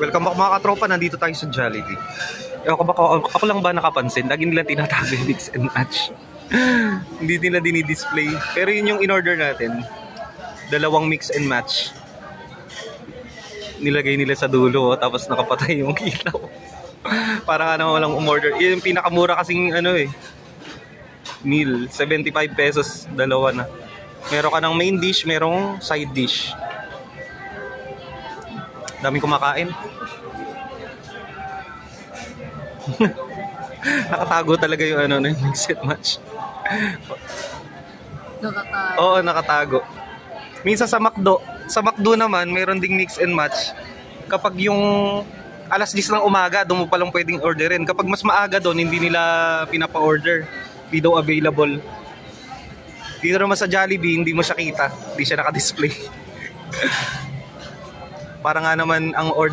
Welcome back mga katropa, nandito tayo sa Jollibee. Ewan ko ba, ako lang ba nakapansin? Lagi nila tinatago yung mix and match. Hindi nila dinidisplay. Pero yun yung in-order natin. Dalawang mix and match. Nilagay nila sa dulo, tapos nakapatay yung ilaw. Para nga naman walang umorder. Yun yung pinakamura kasing meal. 75 pesos, dalawa na. Meron ka ng main dish, merong side dish. Daming kumakain. Nakatago talaga yung mix and match. Nakatago. Oo, nakatago. Minsan sa McDo naman, meron ding mix and match. Kapag yung alas 10 ng umaga, doon mo palang pwedeng orderin. Kapag mas maaga doon, hindi nila pinapa-order. Hindi daw available. Dito naman sa Jollibee, hindi mo siya kita. Hindi siya naka-display. Para nga naman ang order